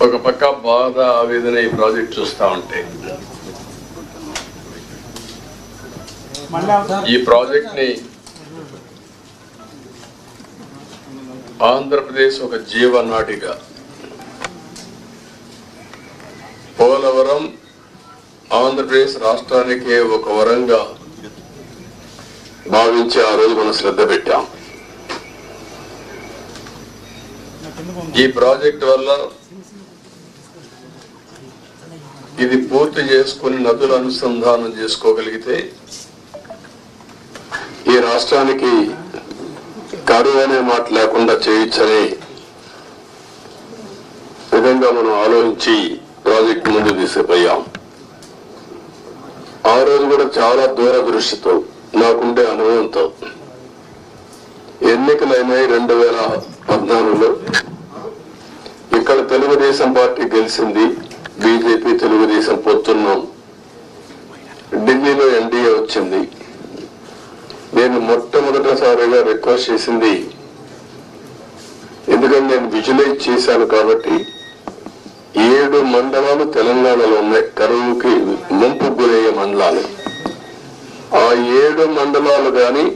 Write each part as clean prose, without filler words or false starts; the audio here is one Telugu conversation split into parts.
ఒక పక్క బాధ ఆవేదన ఈ ప్రాజెక్ట్ చూస్తా ఉంటే ఈ ప్రాజెక్ట్ ని ఆంధ్రప్రదేశ్ ఒక జీవనాడిగా పోలవరం ఆంధ్రప్రదేశ్ రాష్ట్రానికి ఒక వరంగా భావించి ఆ రోజు మనం శ్రద్ధ పెట్టాం. ఈ ప్రాజెక్ట్ వల్ల ఇది పూర్తి చేసుకుని నదుల అనుసంధానం చేసుకోగలిగితే ఈ రాష్ట్రానికి కరువు అనే మాట లేకుండా చేయొచ్చనే విధంగా మనం ఆలోచించి ప్రాజెక్ట్ ముందు తీసుకుపోయాం. ఆ రోజు కూడా చాలా దూరదృష్టితో నాకుండే అనుభవంతో ఎన్నికలైనాయి 2014లో. ఇక్కడ తెలుగుదేశం పార్టీ గెలిచింది, బీజేపీ తెలుగుదేశం పొత్తున్నాం. ఢిల్లీలో ఎన్డీఏ వచ్చింది. నేను మొట్టమొదటిసారిగా రిక్వెస్ట్ చేసింది, ఎందుకంటే నేను విజువలైజ్ చేశాను కాబట్టి 7 మండలాలు తెలంగాణలో ఉన్నాయి, కరువుకి ముంపు గురయ్యే మండలాలు. ఆ 7 మండలాలు కానీ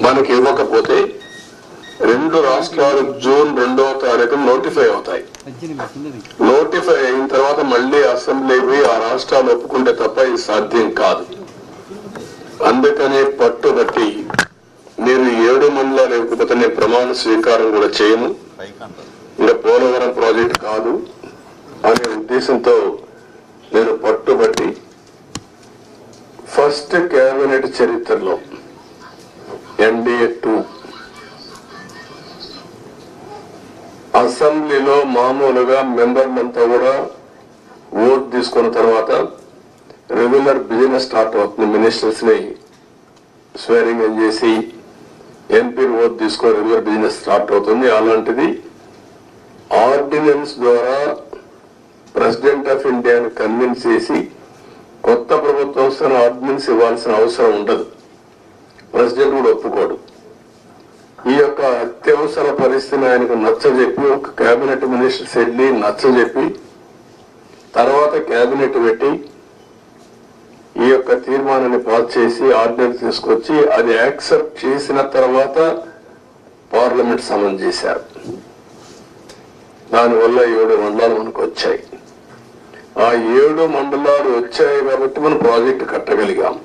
మనకి ఇవ్వకపోతే 2 రాష్ట్రాలు జూన్ 2వ తారీఖు నోటిఫై అవుతాయి. నోటిఫై అయిన తర్వాత మళ్ళీ అసెంబ్లీకి ఆ రాష్ట్రాలు ఒప్పుకుంటే తప్ప ఇది సాధ్యం కాదు. అందుకనే పట్టుబట్టి మీరు 7 మండలాలు ఇవ్వకపోతే నేను ప్రమాణ స్వీకారం కూడా చేయను, ఇంకా పోలవరం ప్రాజెక్ట్ కాదు అనే ఉద్దేశంతో నేను పట్టుబట్టి ఫస్ట్ కేబినెట్ చరిత్రలో ఎన్డీఏ 2 అసెంబ్లీలో మామూలుగా మెంబర్లంతా కూడా ఓట్ తీసుకున్న తర్వాత రెగ్యులర్ బిజినెస్ స్టార్ట్ అవుతుంది. మినిస్టర్స్ ని స్వేరింగ్ ఇన్ చేసి ఎంపీలు ఓట్ తీసుకొని రెగ్యులర్ బిజినెస్ స్టార్ట్ అవుతుంది. అలాంటిది ఆర్డినెన్స్ ద్వారా ప్రెసిడెంట్ ఆఫ్ ఇండియాని కన్విన్స్ చేసి కొత్త ప్రభుత్వం ఆర్డినెన్స్ ఇవ్వాల్సిన అవసరం ఉండదు, ప్రెసిడెంట్ కూడా ఒప్పుకోడు. ఈ యొక్క అత్యవసర పరిస్థితిని ఆయనకు నచ్చజెప్పి ఒక కేబినెట్ మినిస్టర్స్ వెళ్ళి నచ్చజెప్పి తర్వాత కేబినెట్ పెట్టి ఈ యొక్క తీర్మానాన్ని పాస్ చేసి ఆర్డినెన్స్ తీసుకొచ్చి అది యాక్సెప్ట్ చేసిన తర్వాత పార్లమెంట్ సమన్ చేశారు. దానివల్ల 7 మండలాలు మనకు వచ్చాయి. ఆ 7 మండలాలు వచ్చాయి కాబట్టి మనం ప్రాజెక్టు కట్టగలిగాం.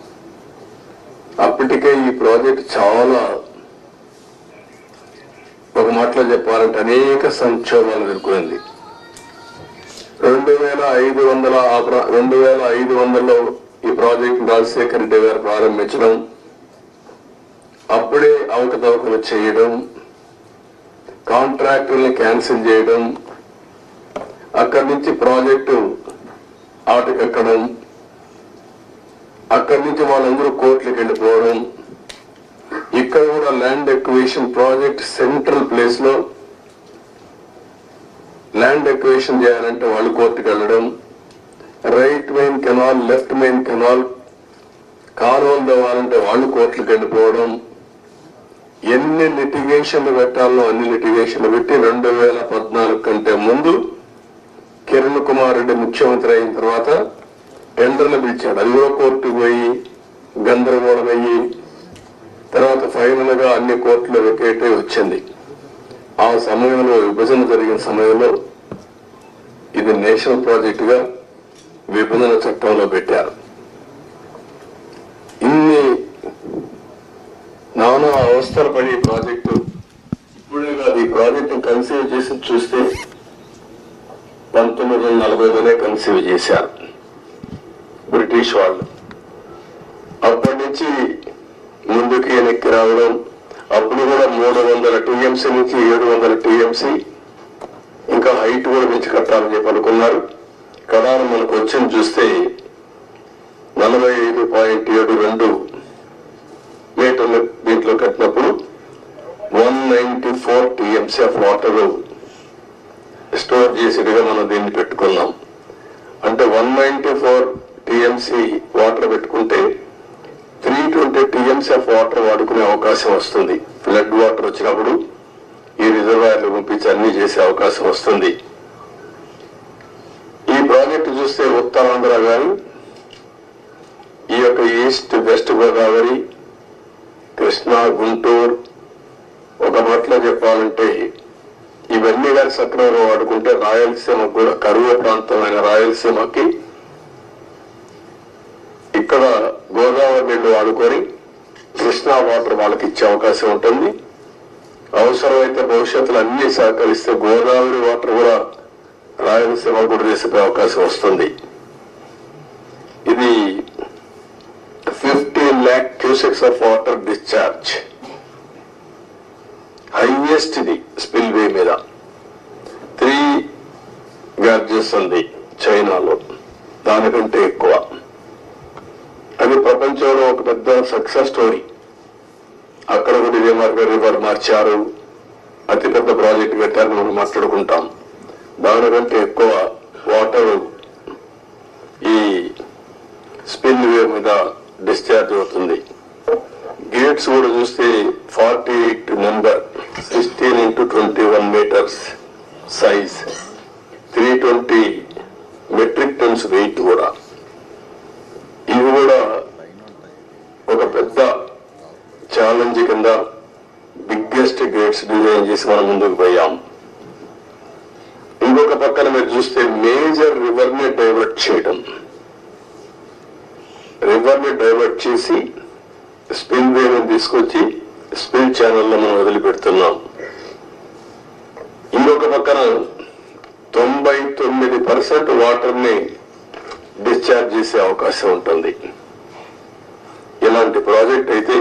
అప్పటికే ఈ ప్రాజెక్ట్ చాలా, ఒక మాటలో చెప్పాలంటే అనేక సంక్షోభాలు ఎదుర్కొంది. 2500లో ఈ ప్రాజెక్ట్ రాజశేఖర రెడ్డి గారు ప్రారంభించడం, అప్పుడే అవకతవకలు చేయడం, కాంట్రాక్టుల్ని క్యాన్సిల్ చేయడం, అక్కడి నుంచి ప్రాజెక్టు ఆటకెక్కడం, అక్కడి నుంచి వాళ్ళందరూ కోర్టులకు వెళ్ళిపోవడం. ఇక్కడ కూడా land acquisition project central place లో ల్యాండ్ ఎక్విజిషన్ చేయాలంటే వాళ్ళు కోర్టుకు వెళ్ళడం, right main canal left main canal కాలువలు తవ్వాలంటే వాళ్ళు కోర్టులకు వెళ్ళిపోవడం. ఎన్ని లిటిగేషన్లు పెట్టాలో అన్ని లిటిగేషన్లు పెట్టి 2014 కంటే ముందు కిరణ్ కుమార్ రెడ్డి ముఖ్యమంత్రి అయిన తర్వాత టెండర్లు పిలిచాడు. అది కూడా కోర్టుకు పోయి గందరగోళం అయ్యి తర్వాత ఫైనల్ గా అన్ని కోర్టులు వెకేట్ వచ్చింది. ఆ సమయంలో విభజన జరిగిన సమయంలో ఇది నేషనల్ ప్రాజెక్ట్ గా విభజన చట్టంలో పెట్టారు. ఇన్ని నానా అవస్థలు పడి ప్రాజెక్టు ఇప్పుడే కాదు, ఈ ప్రాజెక్టు కన్సీవ్ చేసి చూస్తే 1940లోనే కన్సీవ్ చేశారు బ్రిటిష్ వాళ్ళు. అప్పటి నుంచి ముందుకి వెనక్కి రావడం, అప్పుడు కూడా 300 టీఎంసీ నుంచి 700 టీఎంసీ ఇంకా హైట్ కూడా పెంచి కట్టాలని చెప్పి అనుకున్నారు. కదా మనకు వచ్చింది చూస్తే 45.72 మీటర్లు దీంట్లో కట్టినప్పుడు 194 టీఎంసీ ఆఫ్ వాటర్ స్టోర్ చేసేట్టుగా మనం దీన్ని పెట్టుకున్నాం. అంటే 194 టీఎంసీ వాటర్ పెట్టుకుంటే 320 టీఎంసీ ఆఫ్ వాటర్ వాడుకునే అవకాశం వస్తుంది. ఫ్లడ్ వాటర్ వచ్చినప్పుడు ఈ రిజర్వాయర్లు పంపించి అన్ని చేసే అవకాశం వస్తుంది. ఉత్తరాంధ్ర కానీ ఈ యొక్క ఈస్ట్ వెస్ట్ గోదావరి, కృష్ణా, గుంటూరు, ఒక మాటలో చెప్పాలంటే ఇవన్నీ కానీ సక్రమంగా వాడుకుంటే రాయలసీమకు కూడా కరువు ప్రాంతమైన రాయలసీమకి ఇక్కడ గోదావరి నీళ్లు వాడుకొని కృష్ణా వాటర్ వాళ్ళకి ఇచ్చే అవకాశం ఉంటుంది. అవసరమైతే భవిష్యత్తులో అన్ని సహకరిస్తే గోదావరి వాటర్ కూడా రాయలసీమ కూడా తీసుకునే అవకాశం వస్తుంది. ఇది 15 lakh cusecs of water discharge, highest ఇది స్పిల్వే మీద. 3 గ్యార్జెస్ ఉంది చైనాలో, దానికంటే ఎక్కువ. అది ప్రపంచంలో ఒక పెద్ద సక్సెస్ స్టోరీ. అక్కడ కూడా ఇదే మార్గం రివర్ మార్చారు, అతిపెద్ద ప్రాజెక్టు కట్టారని మనం మాట్లాడుకుంటాం. దానికంటే ఎక్కువ వాటర్ ఈ స్పిల్వే మీద డిశ్చార్జ్ అవుతుంది. గేట్స్ కూడా చూస్తే 48 number, 16 into 21 meters size, 320 metric tons weight కూడా. ఇవి కూడా ఒక పెద్ద ఛాలెంజ్ కింద బిగ్గెస్ట్ గేట్స్ డిజైన్ చేసి మనం ముందుకు పోయాం. ఇంకొక పక్కన మీరు చూస్తే మేజర్ రివర్ ని డైవర్ట్ చేయడం, రివర్ ని డైవర్ట్ చేసి స్పిల్ వేని తీసుకొచ్చి స్పిల్ ఛానల్లో మనం వదిలిపెడుతున్నాం. ఇంకొక పక్కన 99% వాటర్ ని డిశ్చార్జ్ చేసే అవకాశం ఉంటుంది. ఇలాంటి ప్రాజెక్ట్ అయితే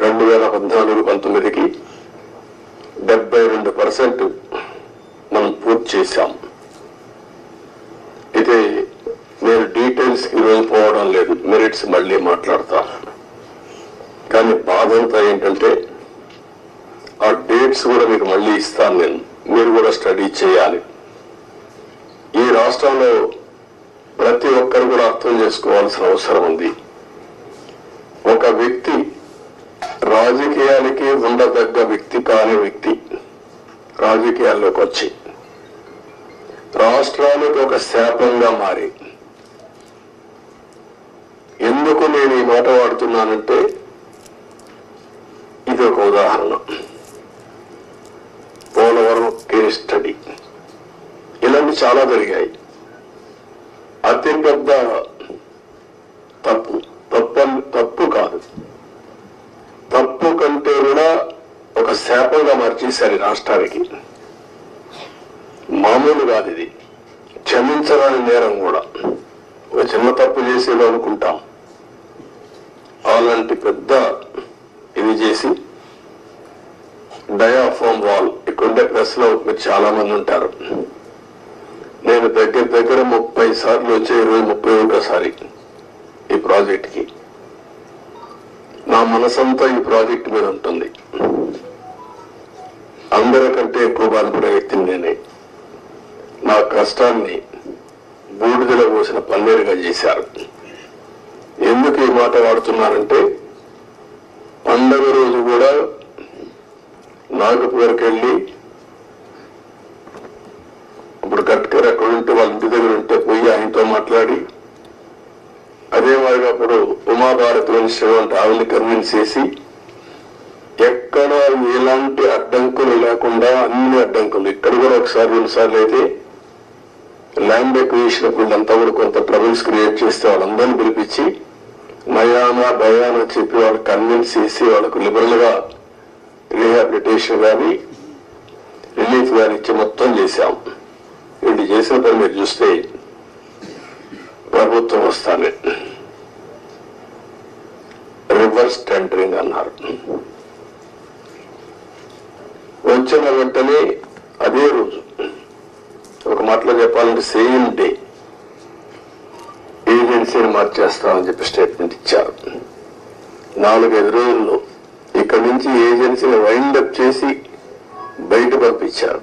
2014-19కి 72% మనం పూర్తి చేశాం. అయితే నేను డీటెయిల్స్ ఈరోజు పోవడం లేదు, మెరిట్స్ మళ్ళీ మాట్లాడతాను. కానీ బాధ అంతా ఏంటంటే ఆ డేట్స్ కూడా మీకు మళ్ళీ ఇస్తాను నేను, మీరు కూడా స్టడీ చేయాలి. ఈ రాష్ట్రంలో ప్రతి ఒక్కరు కూడా అర్థం చేసుకోవాల్సిన అవసరం ఉంది. ఒక వ్యక్తి రాజకీయాలకి ఉండదగ్గ వ్యక్తి కాని వ్యక్తి రాజకీయాల్లోకి వచ్చి రాష్ట్రానికి ఒక శాపంగా మారి, ఎందుకు నేను ఈ మాట వాడుతున్నానంటే ఇది ఒక ఉదాహరణ. పోలవరం కేస్ స్టడీ, ఇలాంటి చాలా జరిగాయి. అతిపెద్ద తప్పు కాదు, తప్పు కంటే కూడా ఒక శాపంగా మార్చేశారు రాష్ట్రానికి. మామూలు కాదు ఇది, క్షమించరాని నేరం కూడా. ఒక చిన్న తప్పు చేసేది అనుకుంటాం, అలాంటి పెద్ద ఇది చేసి డయాఫామ్ వాల్, ఇక్కడుండే ప్రెస్ లో మీరు చాలా మంది ఉంటారు. నేను దగ్గర 30 సార్లు వచ్చే 31సారి ఈ ప్రాజెక్ట్ కి. నా మనసంతా ఈ ప్రాజెక్ట్ మీద ఉంటుంది. అందరికంటే ఎక్కువ బాధపడే వ్యక్తిని నేనే. నా కష్టాన్ని బూడిదలో పోసిన పన్నీరుగా చేశారు. ఎందుకు ఈ మాట వాడుతున్నారంటే, పండగ రోజు కూడా నాగపూర్కి వెళ్ళి, ఇప్పుడు గట్కర్ అక్కడ ఉంటే వాళ్ళ ఇంటి దగ్గర ఉంటే పోయి ఆయనతో మాట్లాడి, అదే మాదిరిగా అప్పుడు ఉమాభారత్ మినిస్టర్ అంటే ఆవిడని కన్విన్స్ చేసి, ఎక్కడ ఎలాంటి అడ్డంకులు లేకుండా అన్ని అడ్డంకులు, ఇక్కడ కూడా ఒకసారి 2 సార్లు అయితే ల్యాండ్ ఎక్విజిషన్ వీళ్ళంతా కూడా కొంత ట్రబుల్స్ క్రియేట్ చేస్తే వాళ్ళందరినీ పిలిపించి నయానా భయానా చెప్పి వాళ్ళు కన్విన్స్ చేసి వాళ్ళకు లిబరల్ గా రీహాబిలిటేషన్ కానీ రిలీఫ్ కానీ ఇచ్చి మొత్తం చేశాం. వీళ్ళు చేసిన పని మీరు చూస్తే ప్రభుత్వం వస్తానే రివర్స్ టెండరింగ్ అన్నారు. వచ్చిన వెంటనే అదే రోజు, ఒక మాటలో చెప్పాలంటే సేమ్ డే, ఏజెన్సీని మార్చేస్తామని చెప్పి స్టేట్మెంట్ ఇచ్చారు. 4-5 రోజుల్లో ఇక్కడి నుంచి ఏజెన్సీని వైండప్ చేసి బయట పంపించారు.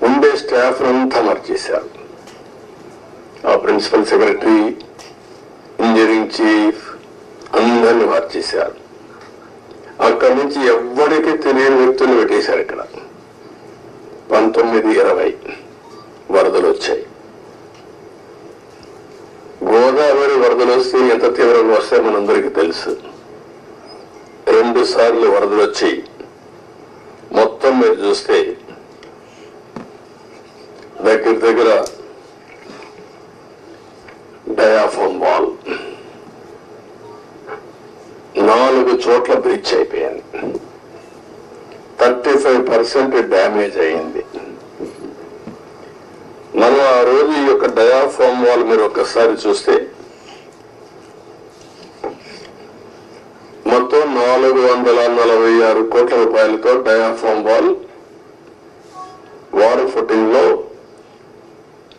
ఉండే స్టాఫ్ అంతా మార్చేశారు. ఆ ప్రిన్సిపల్ సెక్రటరీ, ఇంజనీరింగ్ చీఫ్ అందరినీ మార్చేశారు. అక్కడి నుంచి ఎవ్వరికి తెలియని వ్యక్తులు పెట్టేశారు. ఇక్కడ 19-20 వరదలు వచ్చాయి. వరదలు వస్తే ఎంత తీవ్రంగా వస్తే మనందరికీ తెలుసు. 2 సార్లు వరదలు వచ్చి మొత్తం మీరు చూస్తే దగ్గర డయాఫ్రమ్ వాల్ 4 చోట్ల బ్రీచ్ అయిపోయింది. 35% డ్యామేజ్ అయింది. మనం ఆ రోజు ఈ యొక్క డయాఫ్రమ్ వాల్ మీరు ఒక్కసారి చూస్తే మొత్తం 446 కోట్ల రూపాయలతో డయాఫ్రమ్ వాల్ వాటర్ ఫుటింగ్ లో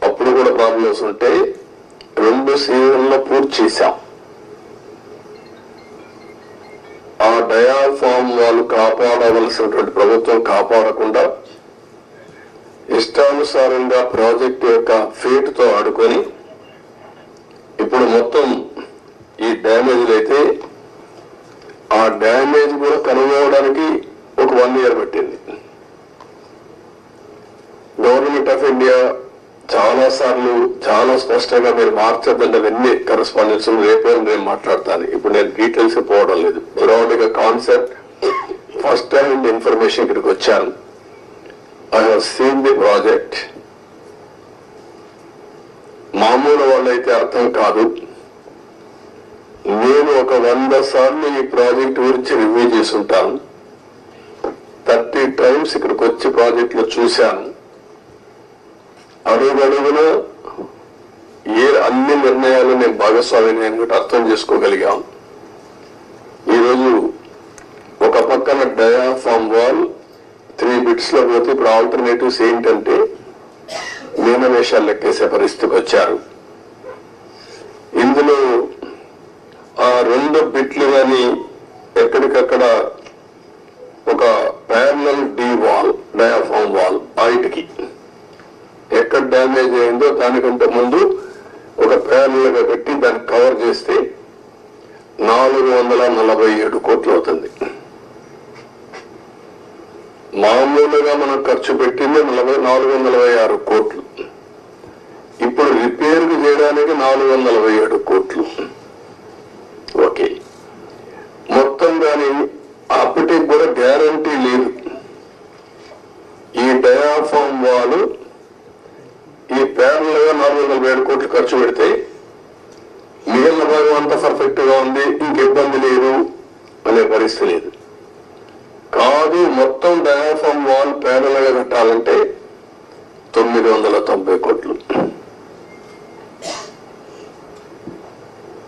అప్పుడు కూడా ప్రాబ్లమ్స్ ఉంటే 2 సీజన్లో పూర్తి చేశాం. ఆ డయాఫ్రమ్ వాల్ కాపాడవలసినటువంటి ప్రభుత్వం కాపాడకుండా ఇష్టానుసారంగా ప్రాజెక్టు యొక్క ఫేట్ తో ఆడుకొని ఇప్పుడు మొత్తం ఈ డ్యామేజ్ అయితే ఆ డ్యామేజ్ కూడా కనుగొనడానికి ఒక 1 year పట్టింది. గవర్నమెంట్ ఆఫ్ ఇండియా చాలా సార్లు చాలా స్పష్టంగా మీరు మార్చద్దంటే అవన్నీ కరెస్పాండెన్స్ రేపే నేను మాట్లాడతాను. ఇప్పుడు నేను డీటెయిల్స్ పోవడం లేదు. బ్రాడ్ గా కాన్సెప్ట్ ఫస్ట్ టైం ఇన్ఫర్మేషన్ ఇక్కడికి వచ్చాను. I have seen the project. మామూలు వాళ్ళైతే అర్థం కాదు. నేను ఒక 100 సార్లు ఈ ప్రాజెక్ట్ గురించి రివ్యూ చేసి ఉంటాను. 30 times ఇక్కడికి వచ్చి ప్రాజెక్ట్ లో చూశాను. అడుగడుగున అన్ని నిర్ణయాలు నేను భాగస్వామిని అని అర్థం చేసుకోగలిగాం. ఈరోజు ఒక పక్కన డయాఫ్రమ్ వాల్ 3 bits లో పోతే ఇప్పుడు ఆల్టర్నేటివ్స్ ఏంటంటే మీనవేషాలు లెక్కేసే పరిస్థితికి వచ్చారు. ఇందులో ఆ 2 బిట్లు కానీ ఎక్కడికక్కడ ఒక parallel D wall diaphragm wall బయటికి ఎక్కడ డ్యామేజ్ అయిందో దానికంటే ముందు ఒక ప్యారలల్ గా పెట్టి దాన్ని కవర్ చేస్తే 447 కోట్లు అవుతుంది. మామూలుగా మనం ఖర్చు పెట్టింది 446 కోట్లు. ఇప్పుడు రిపేర్ చేయడానికి 447 కోట్లు. ఓకే, మొత్తం దాని అప్పటికి కూడా గ్యారంటీ లేదు. ఈ డయాఫ్రమ్ వాల్ ఈ ప్యారల్ గా 447 కోట్లు ఖర్చు పెడితే మిగిలిన భాగం అంతా పర్ఫెక్ట్ గా ఉంది, ఇంక ఇబ్బంది లేదు అనే పరిస్థితి లేదు. కాదు, మొత్తం డయాఫ్రమ్ వాల్ ప్యారల్ గా కట్టాలంటే 990 కోట్లు.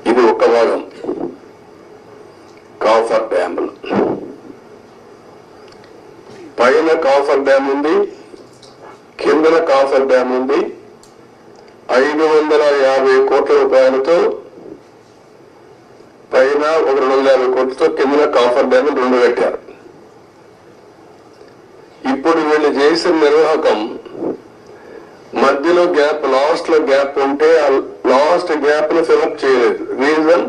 ఇది ఒక భాగం. కాఫర్ డ్యాములు పైన కాఫర్ డ్యామ్ ఉంది, కిందన కాఫర్ డ్యామ్ ఉంది. 550 కోట్ల రూపాయలతో పైన ఒక 250 కోట్లతో కిందన కాఫర్ డ్యామ్ 2 కట్టారు. ఇప్పుడు వీళ్ళు చేసిన నిర్వాహకం మధ్యలో గ్యాప్, లాస్ట్ లో గ్యాప్ ఉంటే ఆ లాస్ట్ గ్యాప్ ను ఫిలప్ చేయలేదు. రీజన్,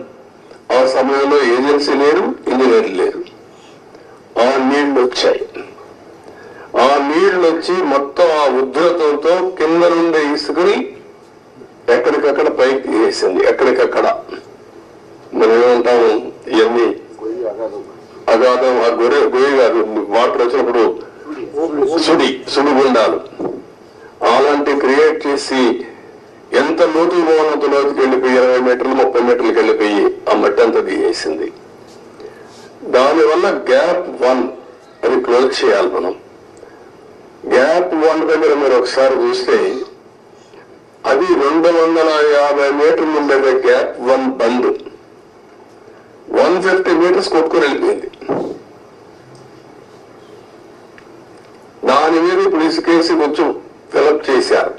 ఆ సమయంలో ఏజెన్సీ లేరు, ఇంజనీర్లు లేరు. ఆ నీళ్లు వచ్చాయి. ఆ నీళ్లు వచ్చి మొత్తం ఆ ఉధృతంతో కింద నుండి ఇసుకుని ఎక్కడికక్కడ పైకి వేసింది. ఎక్కడికక్కడ మనం ఏమంటాము, ఇవన్నీ అగాధం, ఆ గొయ్యి కాదు, వాటర్ వచ్చినప్పుడు సుడిగుండాలు అలాంటి క్రియేట్ చేసి ఎంత లోతుకు పోవాలంత లోతుకి వెళ్ళిపోయి 20 మీటర్లు 30 మీటర్లకు వెళ్ళిపోయి ఆ మట్టి అంతా దిగేసింది. దానివల్ల గ్యాప్ 1 అది క్లోజ్ చేయాలి మనం. గ్యాప్ 1 దగ్గర మీరు ఒకసారి చూస్తే అది 250 మీటర్లు ఉండే గ్యాప్ 1 బంద్ 150 మీటర్స్ కొట్టుకొని వెళ్ళిపోయింది. దాని మీద ఇప్పుడు ఇసుకేసి కొంచెం ఫిలప్ చేశారు.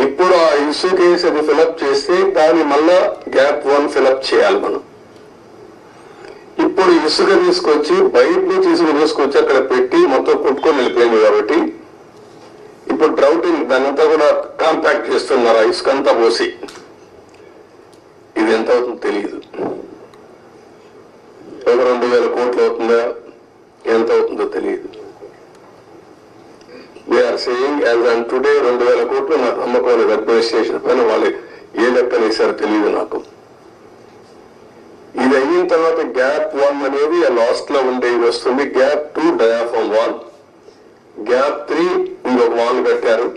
ఇప్పుడు ఆ ఇసుకేసి అది ఫిలప్ చేస్తే దాన్ని మళ్ళా గ్యాప్ 1 ఫిలప్ చేయాలి మనం. ఇప్పుడు ఇసుక తీసుకొచ్చి బయట నుంచి ఇసుక తీసుకొచ్చి అక్కడ పెట్టి మొత్తం కొట్టుకొని వెళ్ళిపోయింది. కాబట్టి ఇప్పుడు డ్రౌటింగ్ దానంతా కూడా కాంపాక్ట్ చేస్తున్నారు. ఆ ఇసుక అంతా పోసి ఇది ఎంత అవుతుందో తెలియదు. ఒక 2000 కోట్లు అవుతుందా, ఎంత అవుతుందో తెలియదు. They are saying as on today 2000 కోట్లు నాకు నమ్మకం లేదు. అడ్మినిస్ట్రేషన్ పైన వాళ్ళు ఏ లెక్కనేసారో తెలియదు నాకు. ఇది అయిన తర్వాత గ్యాప్ 1 అనేది లాస్ట్ లో ఉండేది వస్తుంది, గ్యాప్ 2 డయాఫామ్ వాల్, గ్యాప్ 3 ఇంకొక వాల్ కట్టారు.